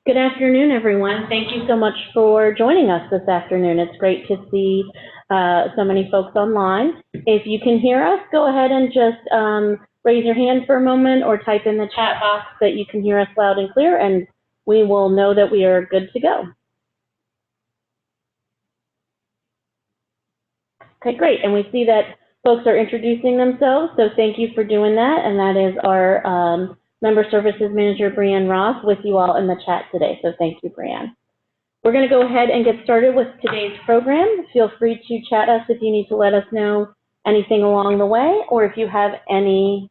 Good afternoon, everyone. Thank you so much for joining us this afternoon. It's great to see so many folks online. If you can hear us, go ahead and just raise your hand for a moment or type in the chat box that you can hear us loud and clear, and we will know that we are good to go. Okay, great. And we see that folks are introducing themselves, so thank you for doing that. And that is our Member Services Manager, Brianne Ross, with you all in the chat today. So thank you, Brianne. We're going to go ahead and get started with today's program. Feel free to chat us if you need to let us know anything along the way, or if you have any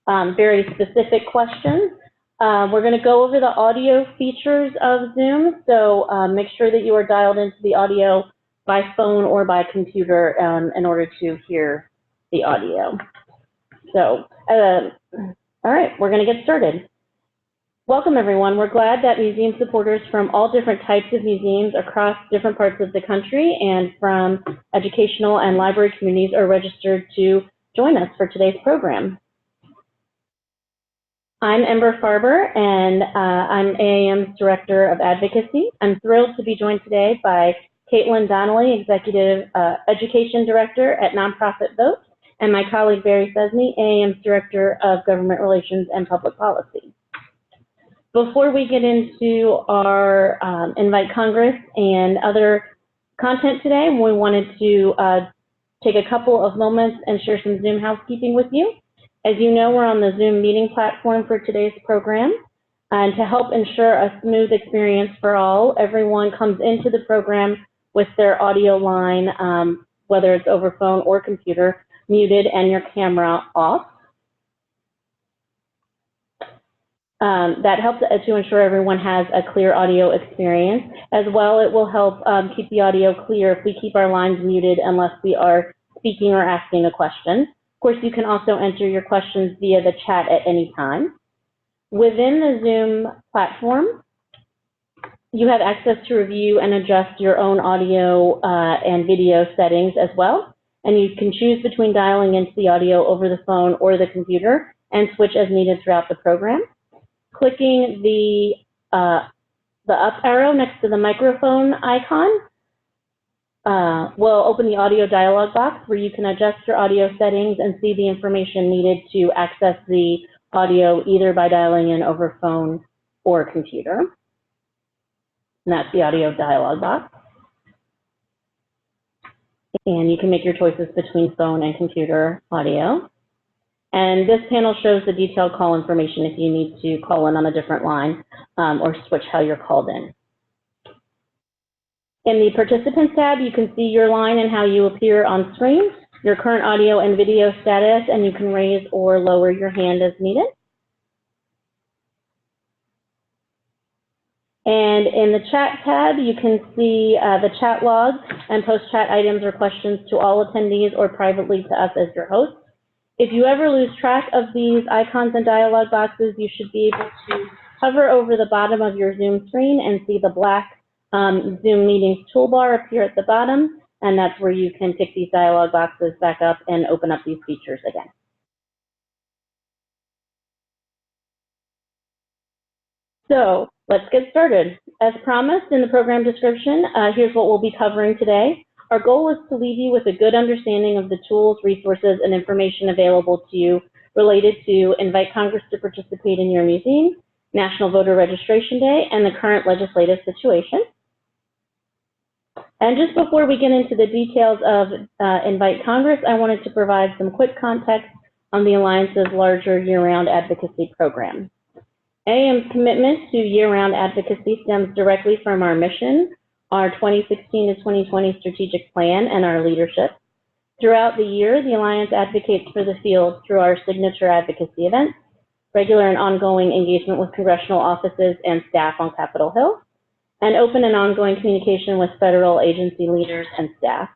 very specific questions. We're going to go over the audio features of Zoom, so make sure that you are dialed into the audio by phone or by computer in order to hear the audio. So, all right, we're going to get started. Welcome, everyone. We're glad that museum supporters from all different types of museums across different parts of the country and from educational and library communities are registered to join us for today's program. I'm Ember Farber, and I'm AAM's Director of Advocacy. I'm thrilled to be joined today by Caitlin Donnelly, Executive Education Director at Nonprofit Vote, and my colleague Barry Sesney, AAM's Director of Government Relations and Public Policy. Before we get into our Invite Congress and other content today, we wanted to take a couple of moments and share some Zoom housekeeping with you. As you know, we're on the Zoom meeting platform for today's program. And to help ensure a smooth experience for all, everyone comes into the program with their audio line, whether it's over phone or computer, muted and your camera off. That helps to ensure everyone has a clear audio experience. As well, it will help keep the audio clear if we keep our lines muted unless we are speaking or asking a question. Of course, you can also enter your questions via the chat at any time. Within the Zoom platform, you have access to review and adjust your own audio and video settings as well. And you can choose between dialing into the audio over the phone or the computer and switch as needed throughout the program. Clicking the up arrow next to the microphone icon will open the audio dialog box where you can adjust your audio settings and see the information needed to access the audio either by dialing in over phone or computer. And that's the audio dialog box. And you can make your choices between phone and computer audio. And this panel shows the detailed call information if you need to call in on a different line or switch how you're called in. In the Participants tab, you can see your line and how you appear on screen, your current audio and video status, and you can raise or lower your hand as needed. And in the Chat tab, you can see the chat log and post chat items or questions to all attendees or privately to us as your host. If you ever lose track of these icons and dialog boxes, you should be able to hover over the bottom of your Zoom screen and see the black Zoom Meetings toolbar appear at the bottom, and that's where you can pick these dialog boxes back up and open up these features again. So let's get started. As promised in the program description, here's what we'll be covering today. Our goal is to leave you with a good understanding of the tools, resources, and information available to you related to Invite Congress to participate in your museum, National Voter Registration Day, and the current legislative situation. And just before we get into the details of Invite Congress, I wanted to provide some quick context on the Alliance's larger year-round advocacy program. AAM's commitment to year-round advocacy stems directly from our mission, our 2016 to 2020 strategic plan, and our leadership. Throughout the year, the Alliance advocates for the field through our signature advocacy events, regular and ongoing engagement with congressional offices and staff on Capitol Hill, and open and ongoing communication with federal agency leaders and staff.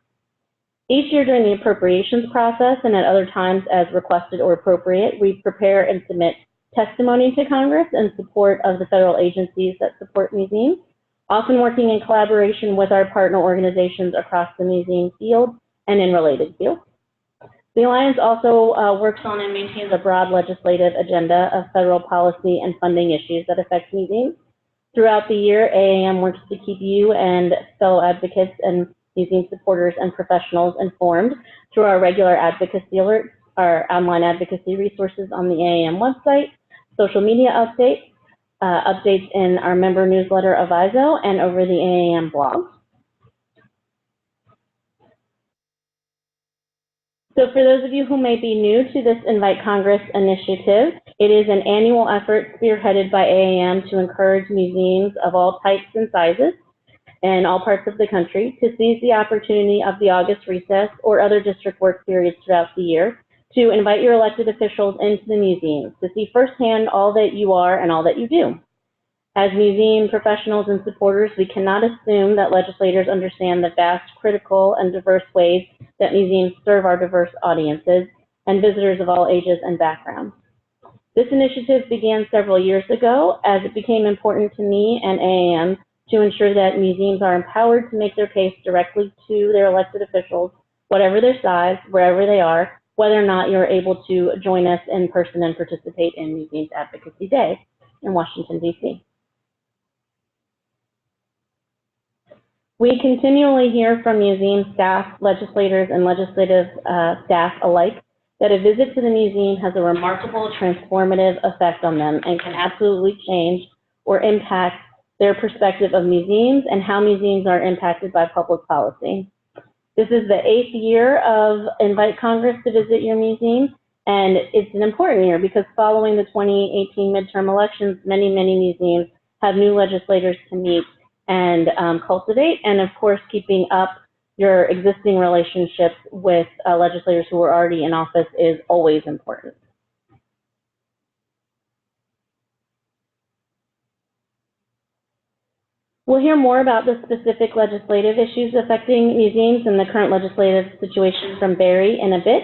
Each year during the appropriations process and at other times as requested or appropriate, we prepare and submit testimony to Congress in support of the federal agencies that support museums, often working in collaboration with our partner organizations across the museum field and in related fields. The Alliance also works on and maintains a broad legislative agenda of federal policy and funding issues that affect museums. Throughout the year, AAM works to keep you and fellow advocates and museum supporters and professionals informed through our regular advocacy alerts, our online advocacy resources on the AAM website, social media updates, updates in our member newsletter Aviso, and over the AAM blog. So for those of you who may be new to this Invite Congress initiative, it is an annual effort spearheaded by AAM to encourage museums of all types and sizes in all parts of the country to seize the opportunity of the August recess or other district work periods throughout the year to invite your elected officials into the museums to see firsthand all that you are and all that you do. As museum professionals and supporters, we cannot assume that legislators understand the vast, critical, and diverse ways that museums serve our diverse audiences and visitors of all ages and backgrounds. This initiative began several years ago as it became important to me and AAM to ensure that museums are empowered to make their case directly to their elected officials, whatever their size, wherever they are, whether or not you're able to join us in person and participate in Museums Advocacy Day in Washington, D.C. We continually hear from museum staff, legislators, and legislative staff alike that a visit to the museum has a remarkable transformative effect on them and can absolutely change or impact their perspective of museums and how museums are impacted by public policy. This is the 8th year of Invite Congress to visit your museum, and it's an important year because following the 2018 midterm elections, many museums have new legislators to meet and cultivate, and of course, keeping up your existing relationships with legislators who are already in office is always important. We'll hear more about the specific legislative issues affecting museums and the current legislative situation from Barry in a bit,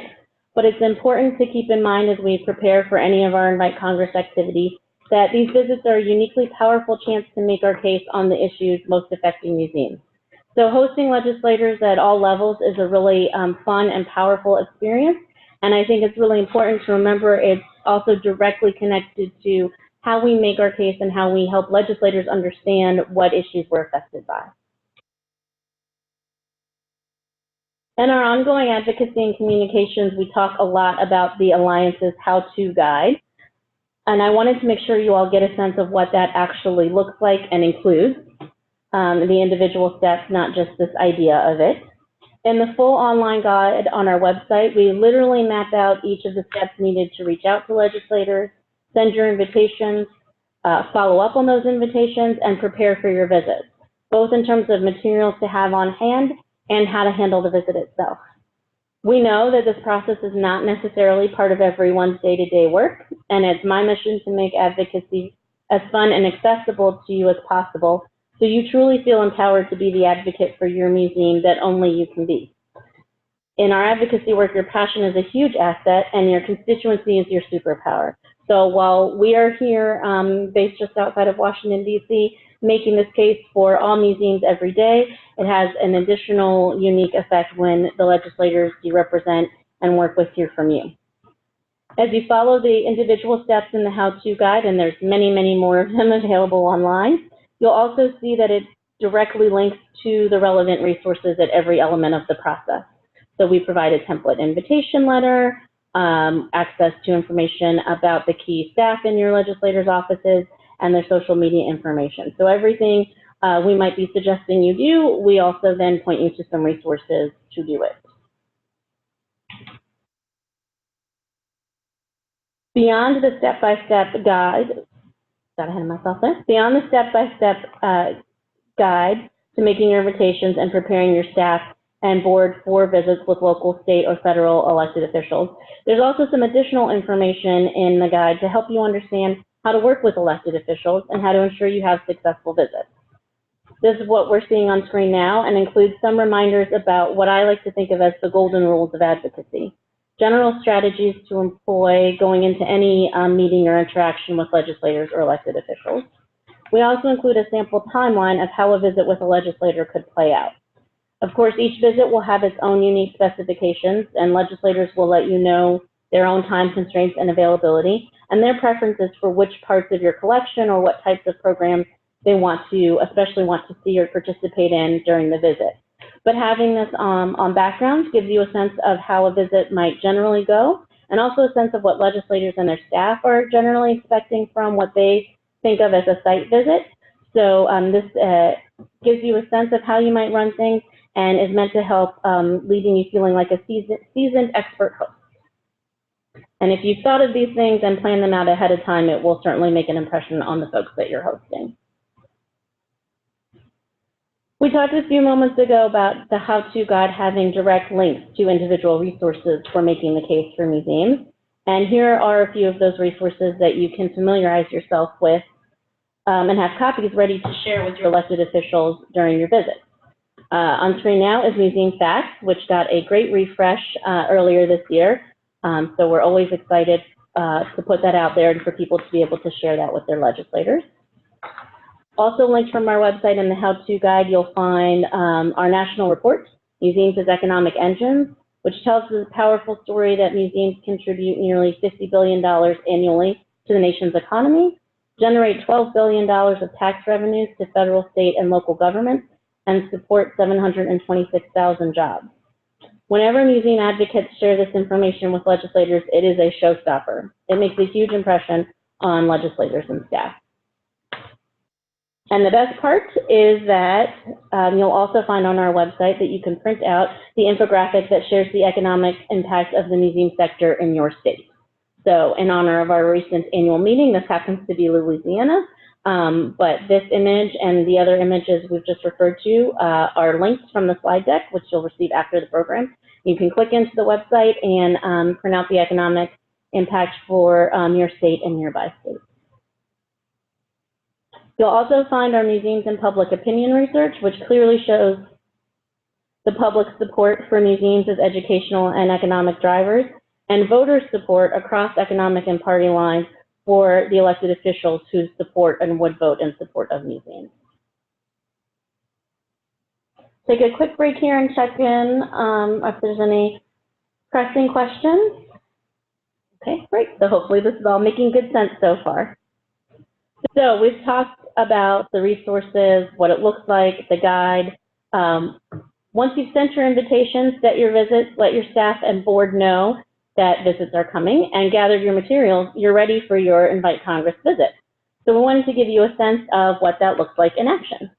but it's important to keep in mind as we prepare for any of our Invite Congress activities that these visits are a uniquely powerful chance to make our case on the issues most affecting museums. So hosting legislators at all levels is a really fun and powerful experience, and I think it's really important to remember it's also directly connected to how we make our case and how we help legislators understand what issues we're affected by. In our ongoing advocacy and communications, we talk a lot about the Alliance's how-to guide. And I wanted to make sure you all get a sense of what that actually looks like and includes the individual steps, not just this idea of it. In the full online guide on our website, we literally map out each of the steps needed to reach out to legislators, send your invitations, follow up on those invitations, and prepare for your visits, both in terms of materials to have on hand and how to handle the visit itself. We know that this process is not necessarily part of everyone's day-to-day work, and it's my mission to make advocacy as fun and accessible to you as possible so you truly feel empowered to be the advocate for your museum that only you can be. In our advocacy work, your passion is a huge asset, and your constituency is your superpower. So while we are here based just outside of Washington, D.C., making this case for all museums every day, it has an additional unique effect when the legislators you represent and work with hear from you. As you follow the individual steps in the how-to guide, and there's many more of them available online, you'll also see that it directly links to the relevant resources at every element of the process. So we provide a template invitation letter, access to information about the key staff in your legislators' offices, and their social media information. So everything we might be suggesting you do, we also then point you to some resources to do it. Beyond the step-by-step guide, got ahead of myself there. Beyond the step-by-step guide to making your invitations and preparing your staff and board for visits with local, state, or federal elected officials, there's also some additional information in the guide to help you understand how to work with elected officials and how to ensure you have successful visits. This is what we're seeing on screen now and includes some reminders about what I like to think of as the golden rules of advocacy. General strategies to employ going into any meeting or interaction with legislators or elected officials. We also include a sample timeline of how a visit with a legislator could play out. Of course, each visit will have its own unique specifications, and legislators will let you know their own time constraints and availability, and their preferences for which parts of your collection or what types of programs they especially want to see or participate in during the visit. But having this on background gives you a sense of how a visit might generally go, and also a sense of what legislators and their staff are generally expecting from what they think of as a site visit. So this gives you a sense of how you might run things and is meant to help leaving you feeling like a seasoned expert host. And if you've thought of these things and planned them out ahead of time, it will certainly make an impression on the folks that you're hosting. We talked a few moments ago about the how-to guide having direct links to individual resources for making the case for museums. And here are a few of those resources that you can familiarize yourself with and have copies ready to share with your elected officials during your visit. On screen now is Museum Facts, which got a great refresh earlier this year. So we're always excited to put that out there and for people to be able to share that with their legislators. Also linked from our website in the how-to guide, you'll find our national report, Museums as Economic Engines, which tells the powerful story that museums contribute nearly $50 billion annually to the nation's economy, generate $12 billion of tax revenues to federal, state, and local governments, and support 726,000 jobs. Whenever museum advocates share this information with legislators, it is a showstopper. It makes a huge impression on legislators and staff. And the best part is that you'll also find on our website that you can print out the infographic that shares the economic impact of the museum sector in your state. So in honor of our recent annual meeting, this happens to be Louisiana, but this image and the other images we've just referred to are links from the slide deck, which you'll receive after the program. You can click into the website and print out the economic impact for your state and nearby states. You'll also find our museums and public opinion research, which clearly shows the public support for museums as educational and economic drivers, and voter support across economic and party lines for the elected officials who support and would vote in support of museums. Take a quick break here and check in if there's any pressing questions. Okay, great. So hopefully this is all making good sense so far. So we've talked about the resources, what it looks like, the guide. Once you've sent your invitations, set your visits, let your staff and board know that visits are coming, and gathered your materials, you're ready for your Invite Congress visit. So we wanted to give you a sense of what that looks like in action.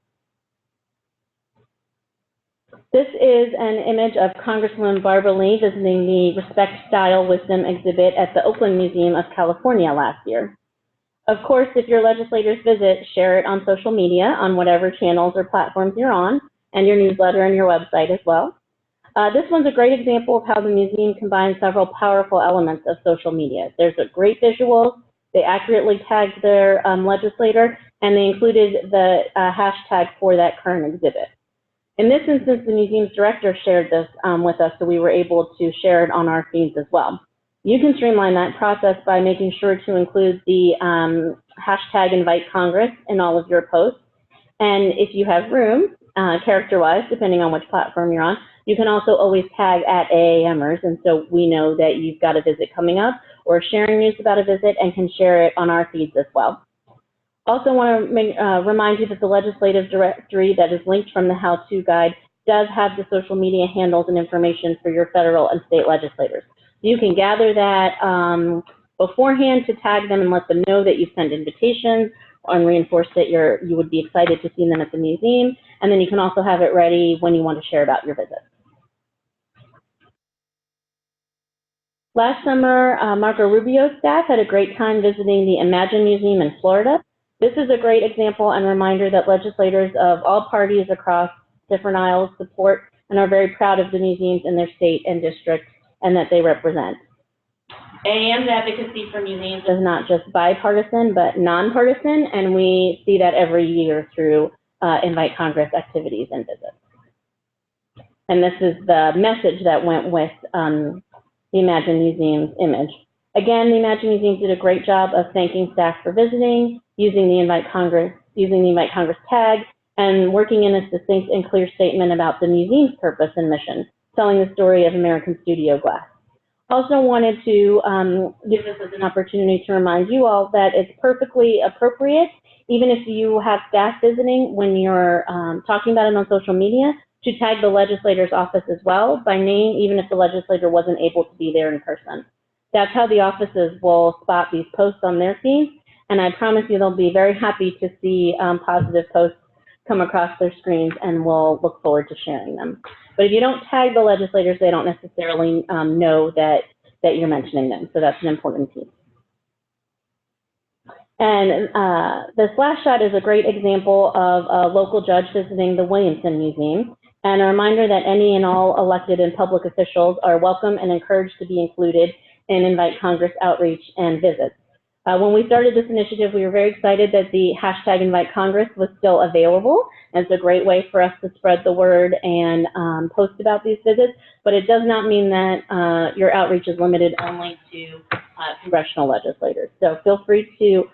This is an image of Congresswoman Barbara Lee visiting the Respect, Style, Wisdom exhibit at the Oakland Museum of California last year. Of course, if your legislators visit, share it on social media, on whatever channels or platforms you're on, and your newsletter and your website as well. This one's a great example of how the museum combines several powerful elements of social media. There's a great visual, they accurately tagged their legislator, and they included the hashtag for that current exhibit. In this instance, the museum's director shared this with us, so we were able to share it on our feeds as well. You can streamline that process by making sure to include the hashtag Invite Congress in all of your posts. And if you have room, character-wise, depending on which platform you're on, you can also always tag at AAMers, and so we know that you've got a visit coming up or sharing news about a visit and can share it on our feeds as well. Also want to remind you that the legislative directory that is linked from the how-to guide does have the social media handles and information for your federal and state legislators. You can gather that beforehand to tag them and let them know that you send invitations and reinforce that you would be excited to see them at the museum. And then you can also have it ready when you want to share about your visit. Last summer, Marco Rubio's staff had a great time visiting the Imagine Museum in Florida. This is a great example and reminder that legislators of all parties across different aisles support and are very proud of the museums in their state and district and that they represent. AAM's advocacy for museums is not just bipartisan, but nonpartisan, and we see that every year through Invite Congress activities and visits. And this is the message that went with the Imagine Museum's image. Again, the Imagine Museum did a great job of thanking staff for visiting, using the Invite Congress tag, and working in a succinct and clear statement about the museum's purpose and mission, telling the story of American studio glass. Also wanted to give this as an opportunity to remind you all that it's perfectly appropriate even if you have staff visiting, when you're talking about it on social media, to tag the legislator's office as well by name, even if the legislator wasn't able to be there in person. That's how the offices will spot these posts on their feeds, and I promise you they'll be very happy to see positive posts come across their screens, and we'll look forward to sharing them. But if you don't tag the legislators, they don't necessarily know that you're mentioning them, so that's an important piece. And this last shot is a great example of a local judge visiting the Williamson Museum, and a reminder that any and all elected and public officials are welcome and encouraged to be included in Invite Congress outreach and visits. When we started this initiative, we were very excited that the hashtag Invite Congress was still available, and it's a great way for us to spread the word and post about these visits, but it does not mean that your outreach is limited only to congressional legislators. So feel free to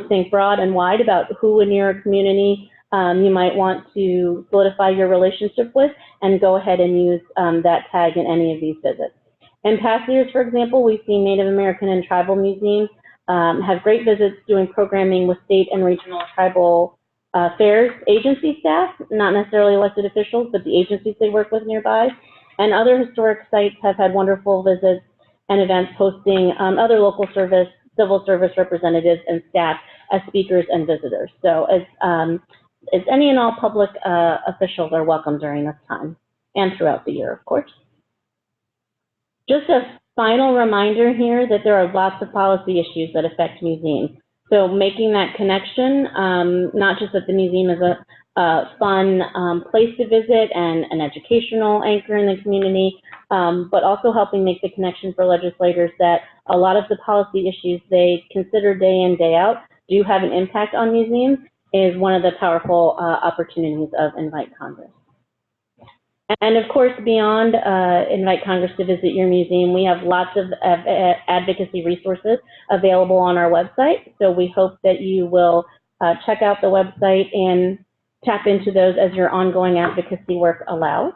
think broad and wide about who in your community you might want to solidify your relationship with, and go ahead and use that tag in any of these visits. In past years, for example, we've seen Native American and tribal museums have great visits doing programming with state and regional tribal affairs agency staff, not necessarily elected officials, but the agencies they work with nearby. And other historic sites have had wonderful visits and events hosting other local service, civil service representatives and staff as speakers and visitors. So it's any and all public officials are welcome during this time and throughout the year, of course. Just a final reminder here that there are lots of policy issues that affect museums. So making that connection, not just that the museum is a fun place to visit and an educational anchor in the community, but also helping make the connection for legislators that a lot of the policy issues they consider day in, day out do have an impact on museums, is one of the powerful opportunities of Invite Congress. And of course, beyond Invite Congress to visit your museum, we have lots of advocacy resources available on our website. So we hope that you will check out the website and tap into those as your ongoing advocacy work allows.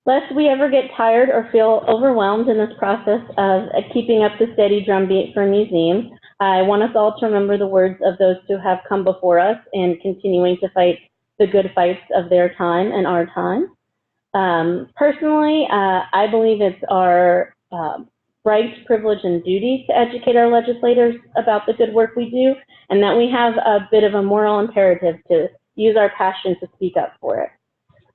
Lest we ever get tired or feel overwhelmed in this process of keeping up the steady drumbeat for museums, I want us all to remember the words of those who have come before us and continuing to fight the good fights of their time and our time. Personally, I believe it's our right, privilege, and duty to educate our legislators about the good work we do, and that we have a bit of a moral imperative to use our passion to speak up for it.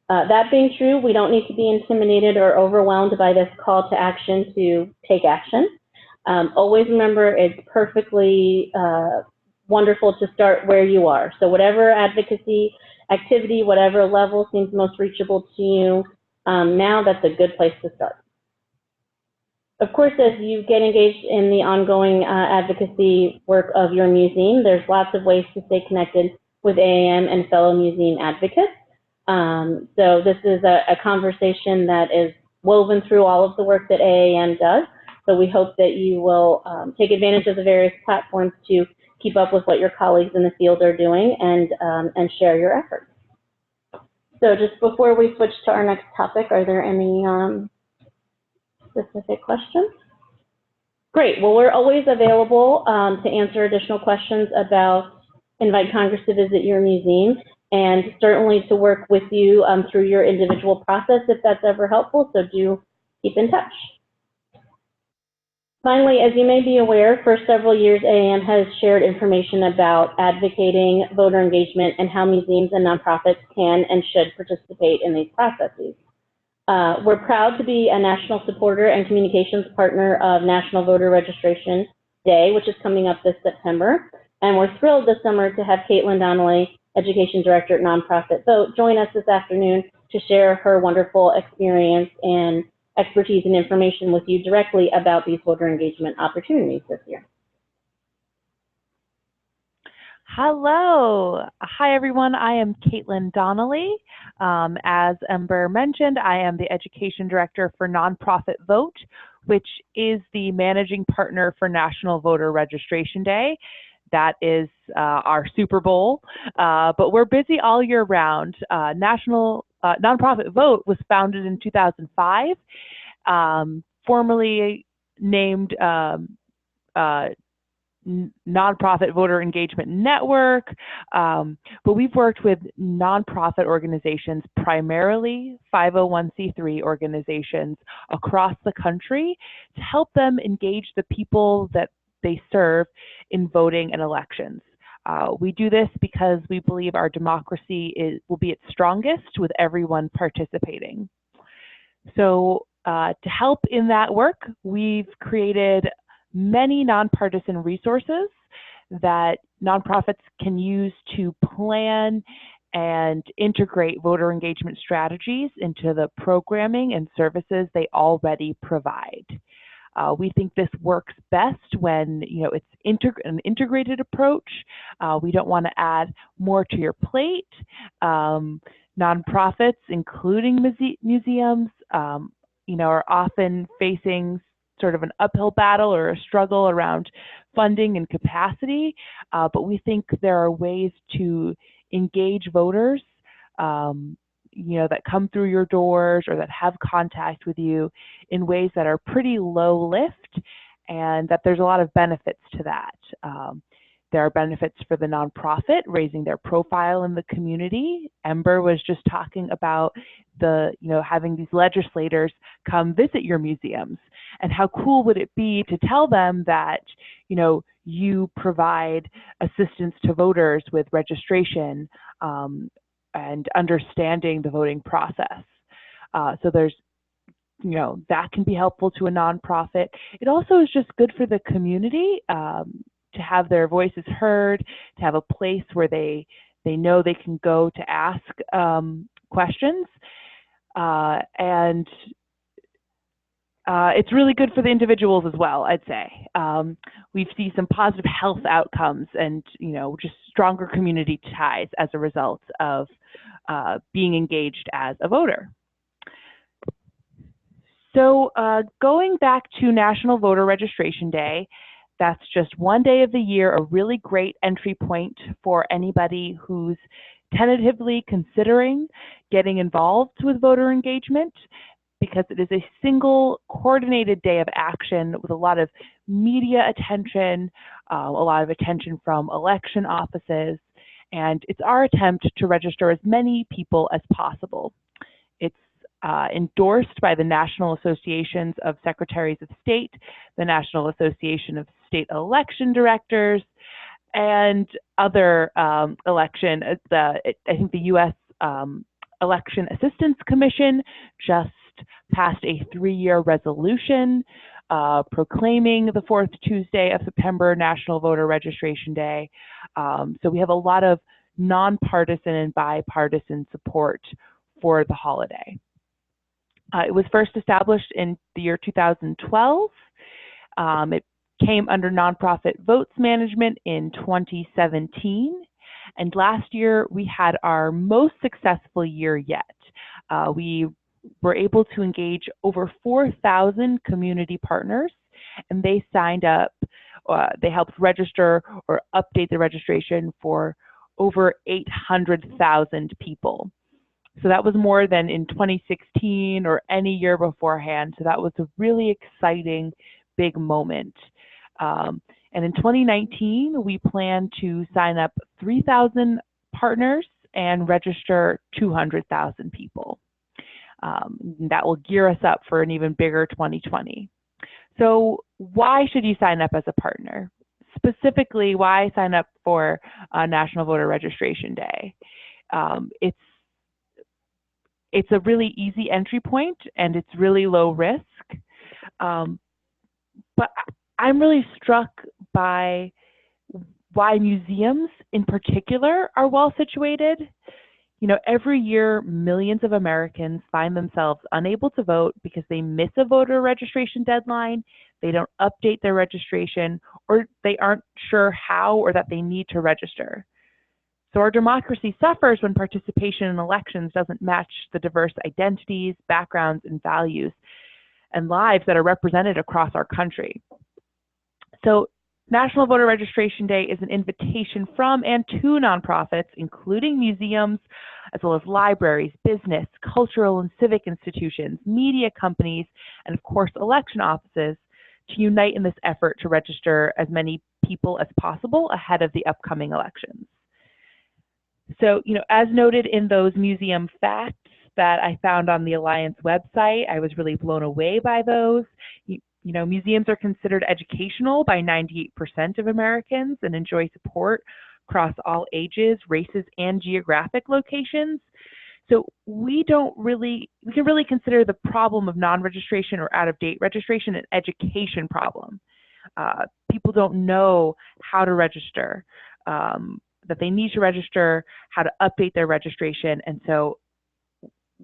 That being true, we don't need to be intimidated or overwhelmed by this call to action to take action. Always remember, it's perfectly wonderful to start where you are. So whatever advocacy activity, whatever level seems most reachable to you now, that's a good place to start. Of course, as you get engaged in the ongoing advocacy work of your museum, there's lots of ways to stay connected with AAM and fellow museum advocates. So this is a conversation that is woven through all of the work that AAM does. So we hope that you will take advantage of the various platforms to keep up with what your colleagues in the field are doing and share your efforts. So just before we switch to our next topic, are there any specific questions? Great. Well, we're always available to answer additional questions about Invite Congress to visit your museum, and certainly to work with you through your individual process if that's ever helpful, so do keep in touch. Finally, as you may be aware, for several years, AAM has shared information about advocating, voter engagement, and how museums and nonprofits can and should participate in these processes. We're proud to be a national supporter and communications partner of National Voter Registration Day, which is coming up this September. And we're thrilled this summer to have Caitlin Donnelly, Education Director at Nonprofit Vote, join us this afternoon to share her wonderful experience and expertise and information with you directly about these voter engagement opportunities this year. Hello. Hi, everyone. I am Caitlin Donnelly. As Ember mentioned, I am the Education Director for Nonprofit Vote, which is the managing partner for National Voter Registration Day. That is our Super Bowl, but we're busy all year round. Nonprofit Vote was founded in 2005, formerly named nonprofit voter engagement network, but we've worked with nonprofit organizations, primarily 501c3 organizations across the country, to help them engage the people that they serve in voting and elections. We do this because we believe our democracy will be its strongest with everyone participating. So to help in that work, we've created many nonpartisan resources that nonprofits can use to plan and integrate voter engagement strategies into the programming and services they already provide. We think this works best when it's an integrated approach. We don't want to add more to your plate. Nonprofits, including museums, are often facing sort of an uphill battle or a struggle around funding and capacity, but we think there are ways to engage voters that come through your doors or that have contact with you in ways that are pretty low lift, and that there's a lot of benefits to that. There are benefits for the nonprofit, raising their profile in the community. Ember was just talking about having these legislators come visit your museums, and how cool would it be to tell them that, you provide assistance to voters with registration and understanding the voting process. So there's, that can be helpful to a nonprofit. It also is just good for the community to have their voices heard, to have a place where they know they can go to ask questions. And it's really good for the individuals as well, I'd say. We see some positive health outcomes and, just stronger community ties as a result of being engaged as a voter. So going back to National Voter Registration Day, that's just one day of the year, a really great entry point for anybody who's tentatively considering getting involved with voter engagement, because it is a single coordinated day of action with a lot of media attention, a lot of attention from election offices, and it's our attempt to register as many people as possible. It's endorsed by the National Associations of Secretaries of State, the National Association of State Election Directors, and other election. I think the U.S. Election Assistance Commission just passed a 3-year resolution proclaiming the 4th Tuesday of September National Voter Registration Day. So we have a lot of nonpartisan and bipartisan support for the holiday. It was first established in the year 2012. It came under Nonprofit Votes Management in 2017. And last year, we had our most successful year yet. We were able to engage over 4,000 community partners, and they signed up. They helped register or update the registration for over 800,000 people. So that was more than in 2016 or any year beforehand. So that was a really exciting, big moment. And in 2019, we plan to sign up 3,000 partners and register 200,000 people. That will gear us up for an even bigger 2020. So why should you sign up as a partner? Specifically, why sign up for National Voter Registration Day? It's a really easy entry point, and it's really low risk. But I'm really struck by why museums in particular are well situated. Every year, millions of Americans find themselves unable to vote because they miss a voter registration deadline, they don't update their registration, or they aren't sure how or that they need to register. So our democracy suffers when participation in elections doesn't match the diverse identities, backgrounds, and values and lives that are represented across our country. So National Voter Registration Day is an invitation from and to nonprofits, including museums, as well as libraries, business, cultural and civic institutions, media companies, and of course election offices, to unite in this effort to register as many people as possible ahead of the upcoming elections. So, as noted in those museum facts that I found on the Alliance website, I was really blown away by those. Museums are considered educational by 98% of Americans and enjoy support across all ages, races, and geographic locations. So we can really consider the problem of non-registration or out-of-date registration an education problem. People don't know how to register, that they need to register, how to update their registration, and so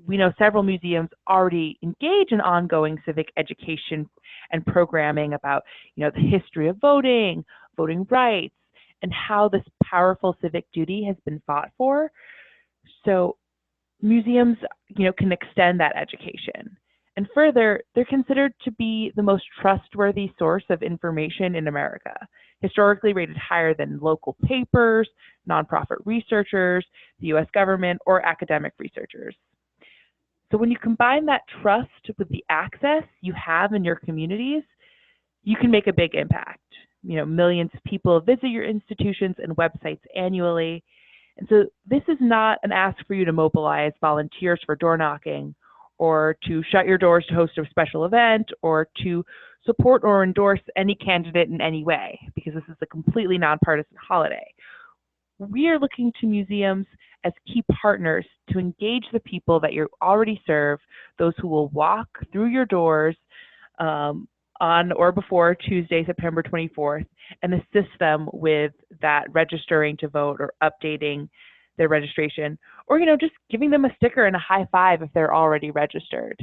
we know several museums already engage in ongoing civic education and programming about, the history of voting, voting rights, and how this powerful civic duty has been fought for. So museums, can extend that education. And further, they're considered to be the most trustworthy source of information in America, historically rated higher than local papers, nonprofit researchers, the US government, or academic researchers. So when you combine that trust with the access you have in your communities, you can make a big impact. Millions of people visit your institutions and websites annually. And so this is not an ask for you to mobilize volunteers for door knocking, or to shut your doors to host a special event, or to support or endorse any candidate in any way, because this is a completely nonpartisan holiday. We are looking to museums as key partners to engage the people that you already serve, those who will walk through your doors on or before Tuesday, September 24th, and assist them with that registering to vote or updating their registration, or just giving them a sticker and a high five if they're already registered.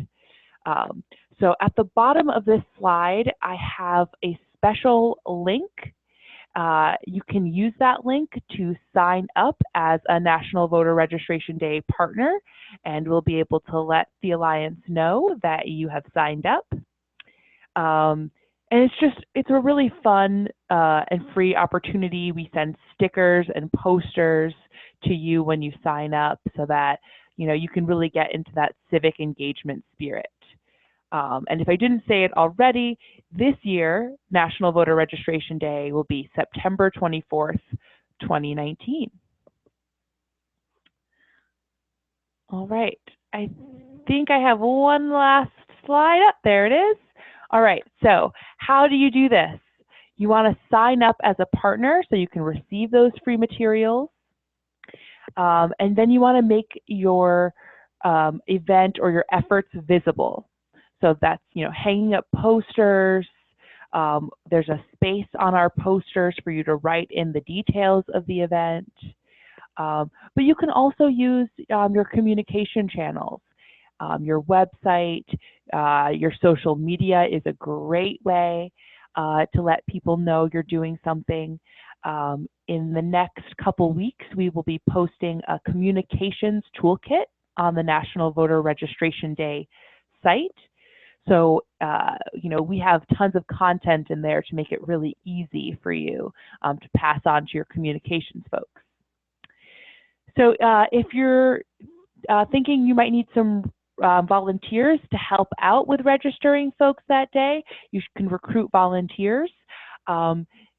So at the bottom of this slide, I have a special link. You can use that link to sign up as a National Voter Registration Day partner, and we'll be able to let the Alliance know that you have signed up. And it's a really fun and free opportunity. We send stickers and posters to you when you sign up, so that you can really get into that civic engagement spirit. And if I didn't say it already, this year, National Voter Registration Day will be September 24th, 2019. All right, I think I have one last slide up. There it is. All right, so how do you do this? You want to sign up as a partner so you can receive those free materials. And then you want to make your event or your efforts visible. So that's, hanging up posters. There's a space on our posters for you to write in the details of the event. But you can also use your communication channels. Your website, your social media is a great way to let people know you're doing something. In the next couple weeks, we will be posting a communications toolkit on the National Voter Registration Day site. So, we have tons of content in there to make it really easy for you to pass on to your communications folks. So if you're thinking you might need some volunteers to help out with registering folks that day, you can recruit volunteers.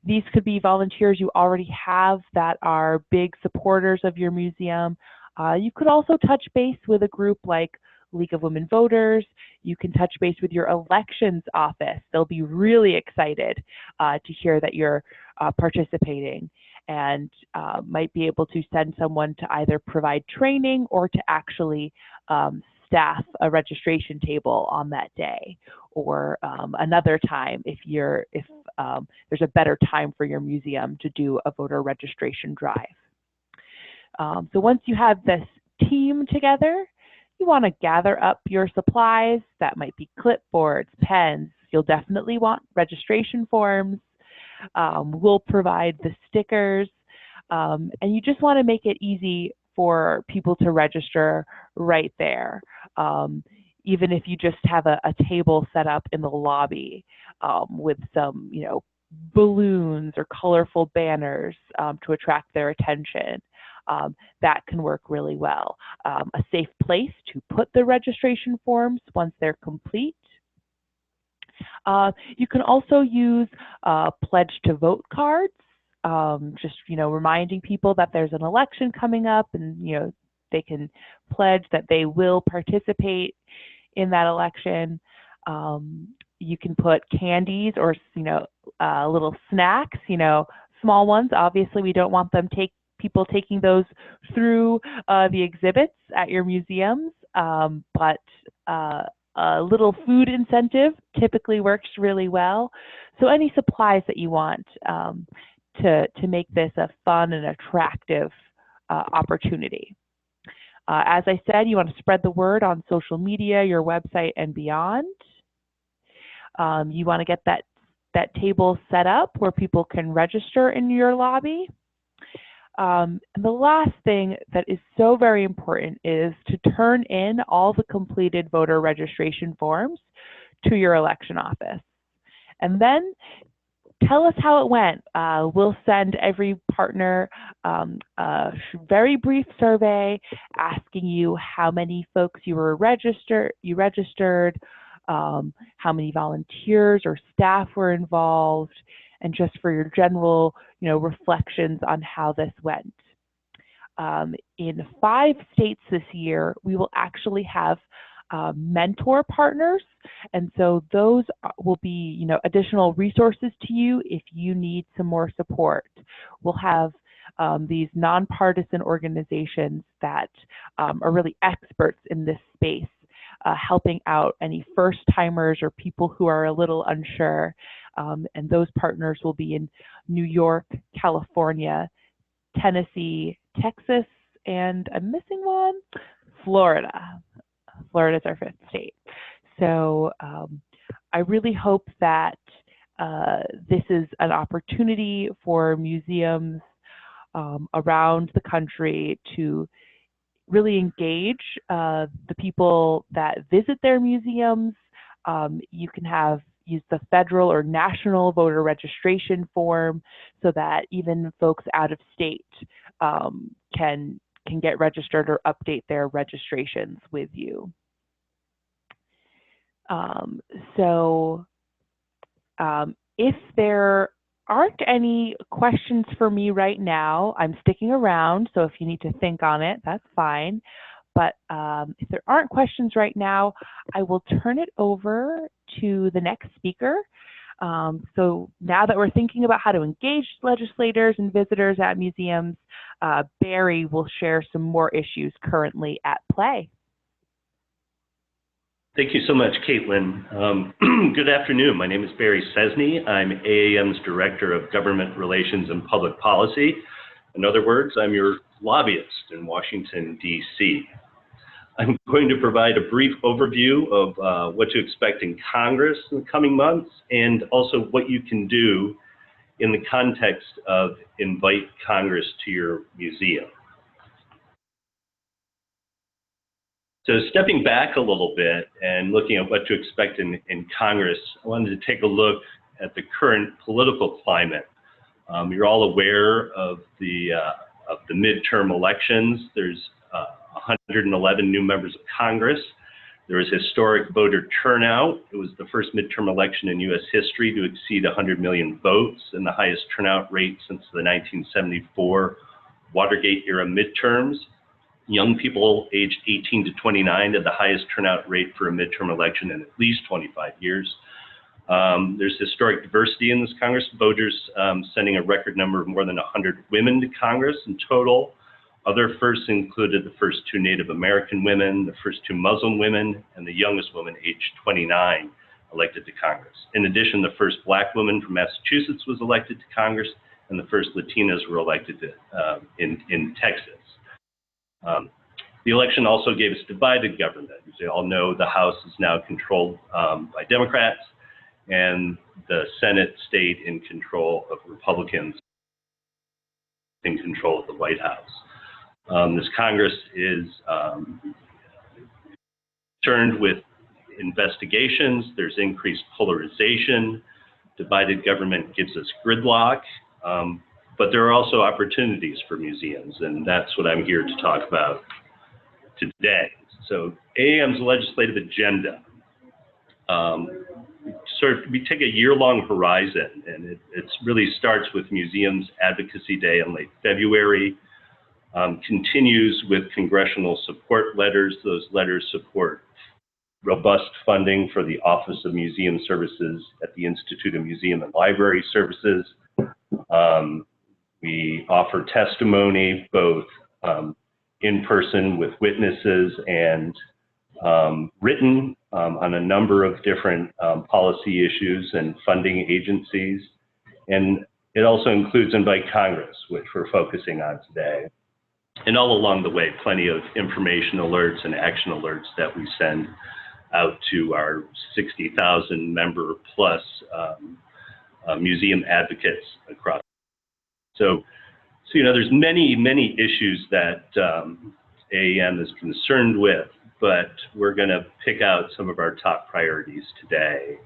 These could be volunteers you already have that are big supporters of your museum. You could also touch base with a group like League of Women Voters. You can touch base with your elections office. They'll be really excited to hear that you're participating, and might be able to send someone to either provide training or to actually staff a registration table on that day, or another time if there's a better time for your museum to do a voter registration drive. So once you have this team together, you want to gather up your supplies. That might be clipboards, pens. You'll definitely want registration forms. We'll provide the stickers, and you just want to make it easy for people to register right there. Even if you just have a table set up in the lobby with some, balloons or colorful banners to attract their attention. That can work really well. A safe place to put the registration forms once they're complete. You can also use pledge to vote cards, just, reminding people that there's an election coming up, and, they can pledge that they will participate in that election. You can put candies or, little snacks, small ones. Obviously, we don't want people taking those through the exhibits at your museums, but a little food incentive typically works really well. So any supplies that you want to make this a fun and attractive opportunity. As I said, you want to spread the word on social media, your website, and beyond. You want to get that table set up where people can register in your lobby. And the last thing that is so very important is to turn in all the completed voter registration forms to your election office. And then tell us how it went. We'll send every partner a very brief survey asking you how many folks you registered, how many volunteers or staff were involved, and just for your general, reflections on how this went. In 5 states this year, we will actually have mentor partners, and so those will be, additional resources to you if you need some more support. We'll have these nonpartisan organizations that are really experts in this space, helping out any first-timers or people who are a little unsure. And those partners will be in New York, California, Tennessee, Texas, and I'm missing one, Florida. Florida is our 5th state. So I really hope that this is an opportunity for museums around the country to really engage the people that visit their museums. You can use the federal or national voter registration form so that even folks out of state can get registered or update their registrations with you. If there aren't any questions for me right now, I'm sticking around, so if you need to think on it, that's fine. But if there aren't questions right now, I will turn it over to the next speaker. So now that we're thinking about how to engage legislators and visitors at museums, Barry will share some more issues currently at play. Thank you so much, Caitlin. Good afternoon. My name is Barry Cesny. I'm AAM's Director of Government Relations and Public Policy. In other words, I'm your lobbyist in Washington, D.C. I'm going to provide a brief overview of what to expect in Congress in the coming months, and also what you can do in the context of invite Congress to your museum. So stepping back a little bit and looking at what to expect in Congress, I wanted to take a look at the current political climate. You're all aware of the midterm elections. There's 111 new members of Congress. There was historic voter turnout. It was the first midterm election in U.S. history to exceed 100 million votes and the highest turnout rate since the 1974 Watergate-era midterms. Young people aged 18 to 29 had the highest turnout rate for a midterm election in at least 25 years. There's historic diversity in this Congress, voters sending a record number of more than 100 women to Congress in total. Other firsts included the first 2 Native American women, the first 2 Muslim women, and the youngest woman, aged 29, elected to Congress. In addition, the first Black woman from Massachusetts was elected to Congress, and the first Latinas were elected to, in Texas. The election also gave us divided government. As you all know, the House is now controlled by Democrats, and the Senate stayed in control of Republicans in control of the White House. This Congress is concerned with investigations. There's increased polarization. Divided government gives us gridlock, but there are also opportunities for museums, and that's what I'm here to talk about today. So AAM's legislative agenda. we take a year-long horizon, and it really starts with Museums Advocacy Day in late February, continues with congressional support letters. Those letters support robust funding for the Office of Museum Services at the Institute of Museum and Library Services. We offer testimony both in person with witnesses and written on a number of different policy issues and funding agencies. And it also includes Invite Congress, which we're focusing on today. And all along the way, plenty of information alerts and action alerts that we send out to our 60,000 member plus museum advocates across. So you know, there's many issues that AAM is concerned with, but we're going to pick out some of our top priorities today.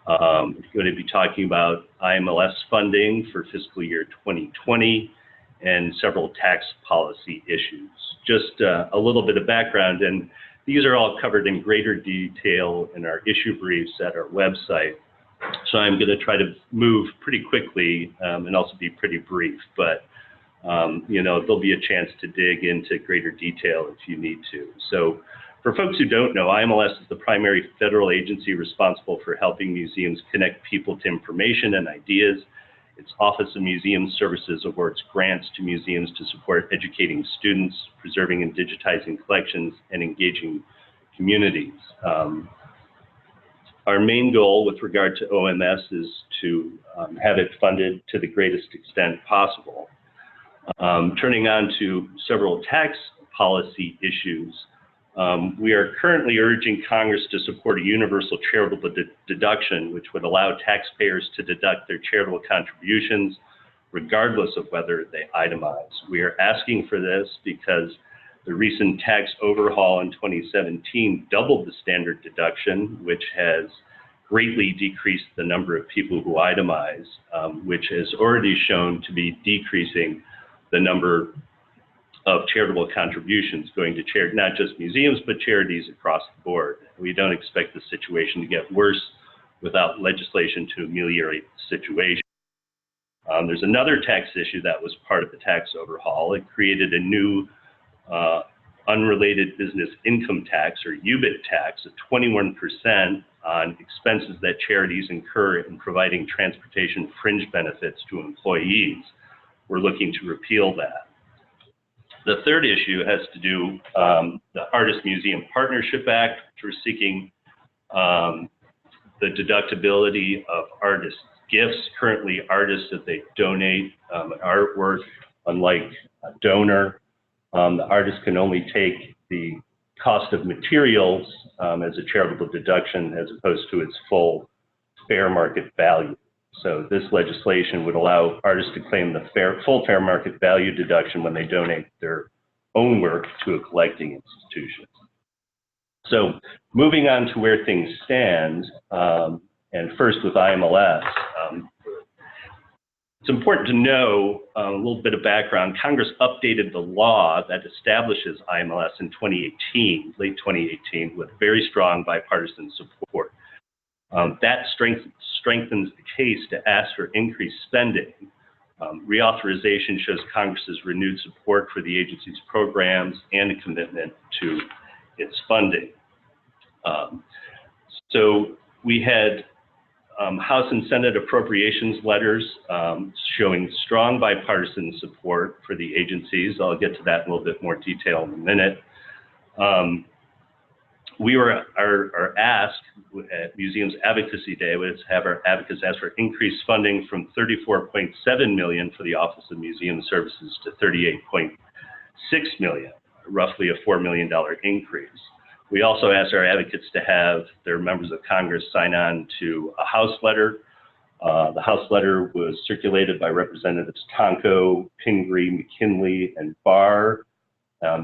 We're going to be talking about IMLS funding for fiscal year 2020 and several tax policy issues. Just a little bit of background, and these are all covered in greater detail in our issue briefs at our website. So I'm going to try to move pretty quickly and also be pretty brief, but you know, there'll be a chance to dig into greater detail if you need to. So for folks who don't know, IMLS is the primary federal agency responsible for helping museums connect people to information and ideas. Its Office of Museum Services awards grants to museums to support educating students, preserving and digitizing collections, and engaging communities. Our main goal with regard to OMS is to have it funded to the greatest extent possible. Turning on to several tax policy issues, we are currently urging Congress to support a universal charitable deduction, which would allow taxpayers to deduct their charitable contributions regardless of whether they itemize. We are asking for this because the recent tax overhaul in 2017 doubled the standard deduction, which has greatly decreased the number of people who itemize, which has already shown to be decreasing the number of charitable contributions going to not just museums, but charities across the board. We don't expect the situation to get worse without legislation to ameliorate the situation. There's another tax issue that was part of the tax overhaul. It created a new unrelated business income tax, or UBIT tax, of 21% on expenses that charities incur in providing transportation fringe benefits to employees. We're looking to repeal that. The third issue has to do the Artist Museum Partnership Act, which we're seeking the deductibility of artists' gifts. Currently, artists, if they donate artwork, unlike a donor, the artist can only take the cost of materials as a charitable deduction as opposed to its full fair market value. So this legislation would allow artists to claim the full fair market value deduction when they donate their own work to a collecting institution. So moving on to where things stand, and first with IMLS, it's important to know a little bit of background. Congress updated the law that establishes IMLS in 2018, late 2018, with very strong bipartisan support. That strengthens the case to ask for increased spending. Reauthorization shows Congress's renewed support for the agency's programs and a commitment to its funding. So we had House and Senate appropriations letters showing strong bipartisan support for the agencies. I'll get to that in a little bit more detail in a minute. We are asked at Museums Advocacy Day, was have our advocates ask for increased funding from $34.7 million for the Office of Museum Services to $38.6 million, roughly a $4 million increase. We also asked our advocates to have their members of Congress sign on to a House letter. The House letter was circulated by Representatives Tonko, Pingree, McKinley, and Barr.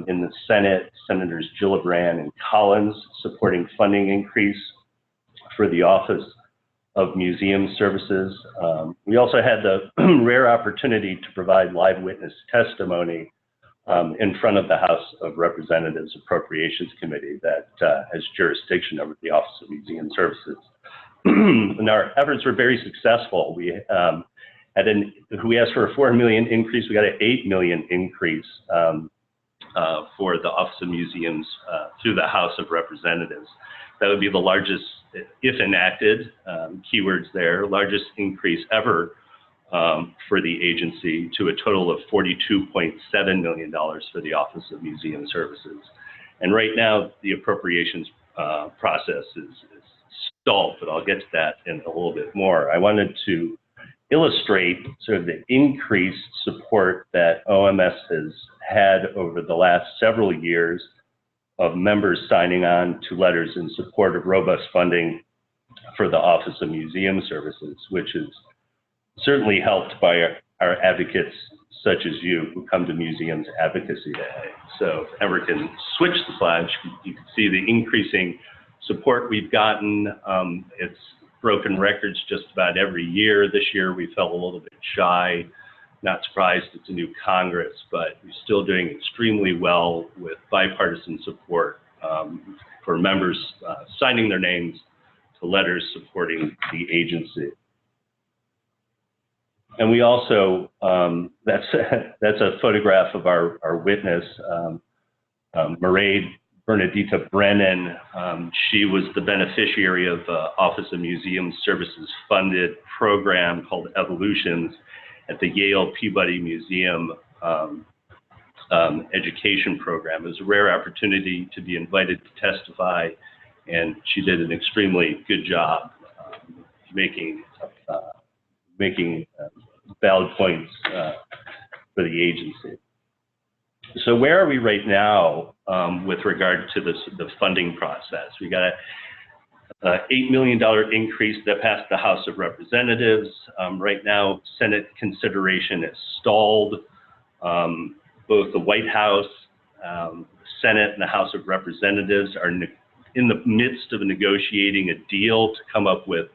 In the Senate, Senators Gillibrand and Collins supporting funding increase for the Office of Museum Services. We also had the rare opportunity to provide live witness testimony in front of the House of Representatives Appropriations Committee that has jurisdiction over the Office of Museum Services. and our efforts were very successful. We asked for a $4 million increase. We got an $8 million increase for the Office of Museums through the House of Representatives. That would be the largest, if enacted, keywords there, largest increase ever for the agency, to a total of $42.7 million for the Office of Museum Services. And right now, the appropriations process is stalled, but I'll get to that in a little bit more. I wanted to illustrate sort of the increased support that OMS has had over the last several years of members signing on to letters in support of robust funding for the Office of Museum Services, which is certainly helped by our advocates such as you who come to Museums Advocacy Day. So if ever can switch the slides, you can see the increasing support we've gotten. It's broken records just about every year. This year we fell a little bit shy. Not surprised, it's a new Congress, but we're still doing extremely well with bipartisan support for members signing their names to letters supporting the agency. And we also, that's a photograph of our witness, Mairead Bernadita Brennan. She was the beneficiary of Office of Museum Services funded program called Evolutions at the Yale Peabody Museum education program. It was a rare opportunity to be invited to testify, and she did an extremely good job making valid points for the agency. So where are we right now with regard to the funding process? We got a $8 million increase that passed the House of Representatives. Right now, Senate consideration is stalled. Both the White House, Senate, and the House of Representatives are in the midst of negotiating a deal to come up with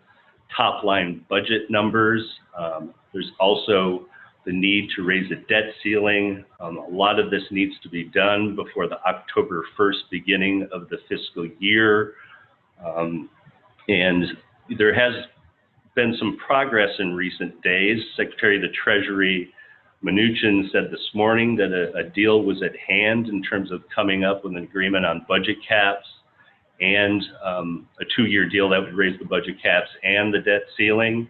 top-line budget numbers. There's also the need to raise a debt ceiling. A lot of this needs to be done before the October 1st beginning of the fiscal year. And there has been some progress in recent days. Secretary of the Treasury Mnuchin said this morning that a deal was at hand in terms of coming up with an agreement on budget caps and a 2-year deal that would raise the budget caps and the debt ceiling.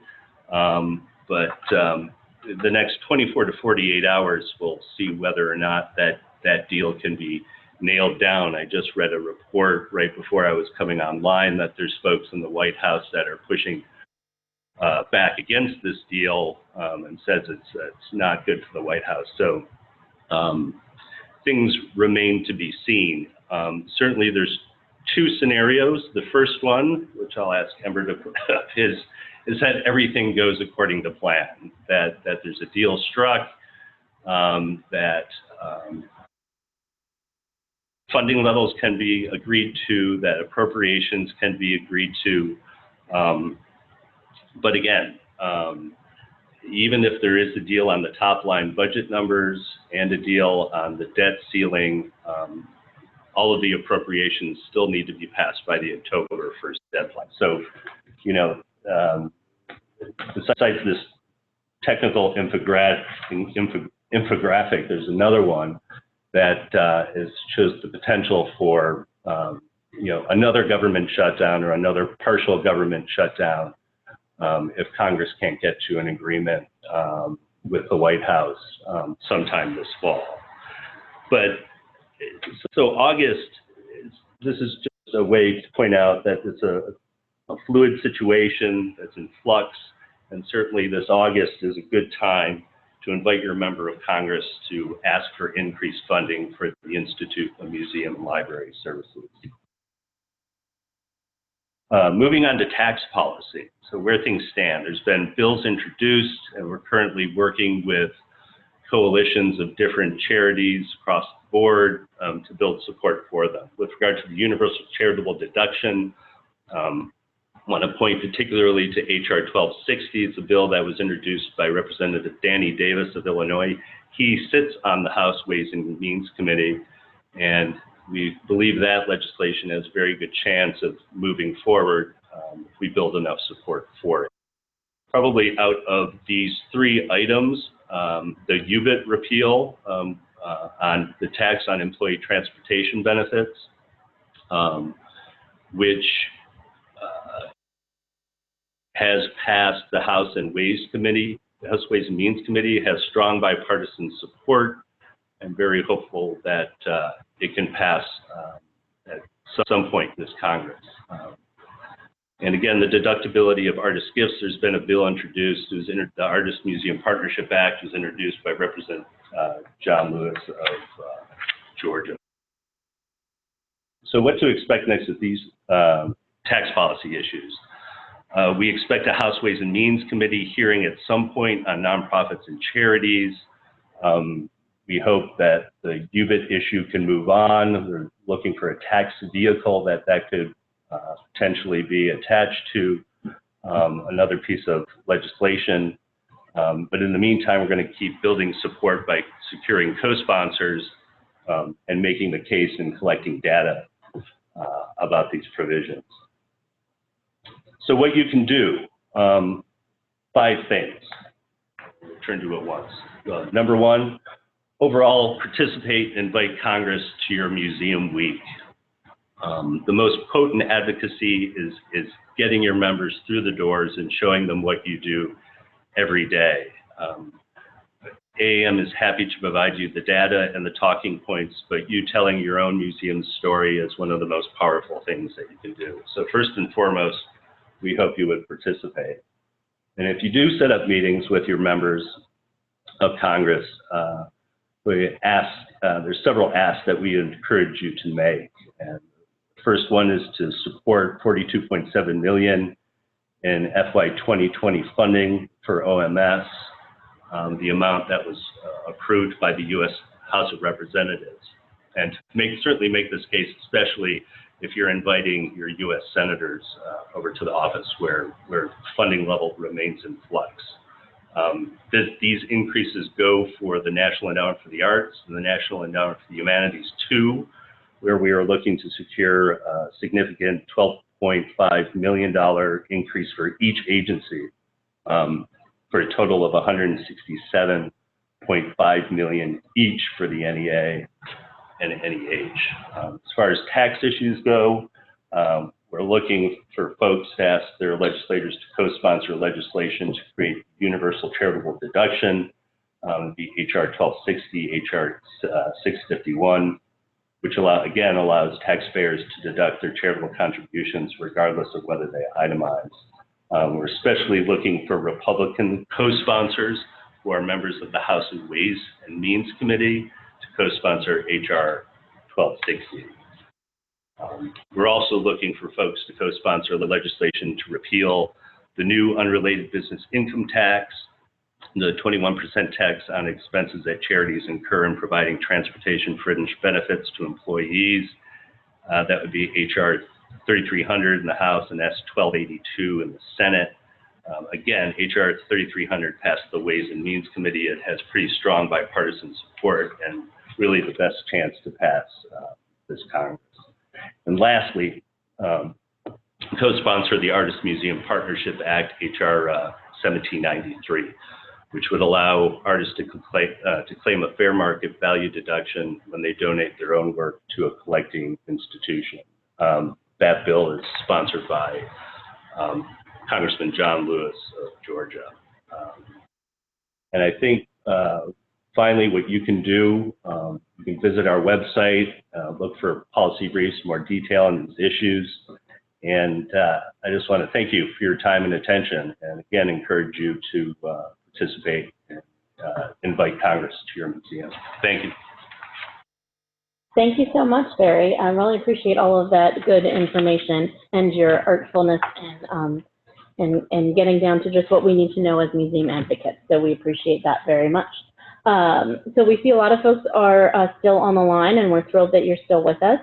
But the next 24 to 48 hours, we'll see whether or not that deal can be nailed down. I just read a report right before I was coming online that there's folks in the White House that are pushing back against this deal and says it's not good for the White House. So things remain to be seen. Certainly there's 2 scenarios. The first one, which I'll ask Ember to put up, is that everything goes according to plan, that there's a deal struck, that funding levels can be agreed to, that appropriations can be agreed to. But again, even if there is a deal on the top line budget numbers and a deal on the debt ceiling, all of the appropriations still need to be passed by the October 1st deadline. So, you know, besides this technical infographic, there's another one that shows the potential for, you know, another government shutdown or another partial government shutdown if Congress can't get to an agreement with the White House sometime this fall. But so August, this is just a way to point out that it's a fluid situation that's in flux, and certainly this August is a good time to invite your member of Congress to ask for increased funding for the Institute of Museum and Library Services. Moving on to tax policy. So where things stand, there's been bills introduced, and we're currently working with coalitions of different charities across the board to build support for them. With regard to the universal charitable deduction, I want to point particularly to HR 1260. It's a bill that was introduced by Representative Danny Davis of Illinois. He sits on the House Ways and Means Committee, and we believe that legislation has a very good chance of moving forward. if we build enough support for it. Probably out of these three items, the UBIT repeal on the tax on employee transportation benefits, which has passed the House and Ways Committee. The House Ways and Means Committee has strong bipartisan support. I'm very hopeful that it can pass at some point in this Congress. And again, the deductibility of artist gifts, there's been a bill introduced, the Artist Museum Partnership Act was introduced by Representative John Lewis of Georgia. So what to expect next with these tax policy issues? We expect a House Ways and Means Committee hearing at some point on nonprofits and charities. We hope that the UBIT issue can move on. We're looking for a tax vehicle that could potentially be attached to another piece of legislation. But in the meantime, we're going to keep building support by securing co-sponsors and making the case and collecting data about these provisions. So what you can do, 5 things. We'll turn to it once. Number 1, overall, participate and invite Congress to your museum week. The most potent advocacy is getting your members through the doors and showing them what you do every day. AAM is happy to provide you the data and the talking points, but you telling your own museum story is one of the most powerful things that you can do. So first and foremost, we hope you would participate. And if you do set up meetings with your members of Congress, we ask, there's several asks that we encourage you to make. And the first one is to support $42.7 million in FY 2020 funding for OMS, the amount that was approved by the U.S. House of Representatives. And certainly make this case, especially if you're inviting your U.S. senators over to the office where funding level remains in flux. These increases go for the National Endowment for the Arts and the National Endowment for the Humanities too, where we are looking to secure a significant $12.5 million increase for each agency for a total of $167.5 million each for the NEA and NEH. As far as tax issues go, we're looking for folks to ask their legislators to co-sponsor legislation to create universal charitable deduction, the HR 1260, HR 651, which allows taxpayers to deduct their charitable contributions regardless of whether they itemize. We're especially looking for Republican co-sponsors who are members of the House and Ways and Means Committee to co-sponsor HR 1260. We're also looking for folks to co-sponsor the legislation to repeal the new unrelated business income tax, the 21% tax on expenses that charities incur in providing transportation fringe benefits to employees. That would be HR 3300 in the House and S 1282 in the Senate. Again, HR 3300 passed the Ways and Means Committee. It has pretty strong bipartisan support and really the best chance to pass this Congress. And lastly, co-sponsor the Artist Museum Partnership Act, HR 1793, which would allow artists to claim a fair market value deduction when they donate their own work to a collecting institution. That bill is sponsored by Congressman John Lewis of Georgia. And I think finally what you can do, you can visit our website, look for policy briefs, more detail on these issues. And I just want to thank you for your time and attention, and again, encourage you to participate and invite Congress to your museum. Thank you. Thank you so much, Barry. I really appreciate all of that good information and your artfulness and getting down to just what we need to know as museum advocates. So we appreciate that very much. So we see a lot of folks are still on the line, and we're thrilled that you're still with us.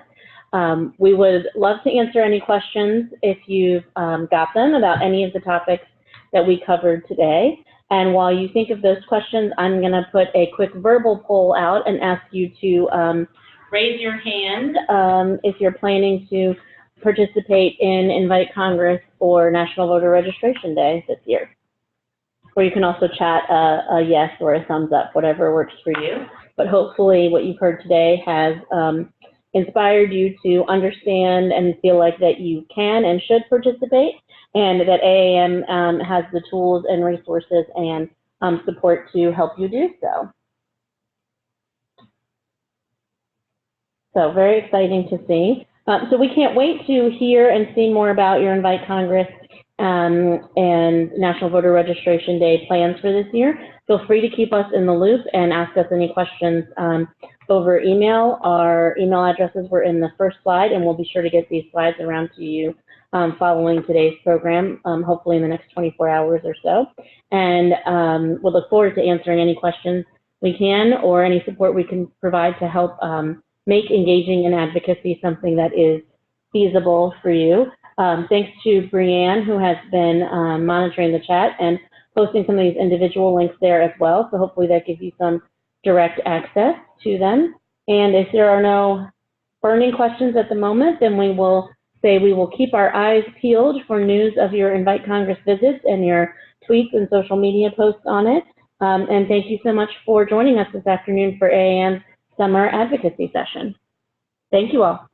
We would love to answer any questions if you've got them about any of the topics that we covered today. And while you think of those questions, I'm going to put a quick verbal poll out and ask you to raise your hand if you're planning to participate in Invite Congress or National Voter Registration Day this year. Or you can also chat a yes or a thumbs up, whatever works for you. But hopefully what you've heard today has inspired you to understand and feel like that you can and should participate, and that AAM has the tools and resources and support to help you do so. So very exciting to see. So we can't wait to hear and see more about your Invite Congress and National Voter Registration Day plans for this year. Feel free to keep us in the loop and ask us any questions over email. Our email addresses were in the first slide, and we'll be sure to get these slides around to you following today's program, hopefully in the next 24 hours or so. And we'll look forward to answering any questions we can or any support we can provide to help make engaging in advocacy something that is feasible for you. Thanks to Brianne, who has been monitoring the chat and posting some of these individual links there as well. So hopefully that gives you some direct access to them. And if there are no burning questions at the moment, then we will say we will keep our eyes peeled for news of your Invite Congress visits and your tweets and social media posts on it. And thank you so much for joining us this afternoon for AAM's Summer Advocacy Session. Thank you all.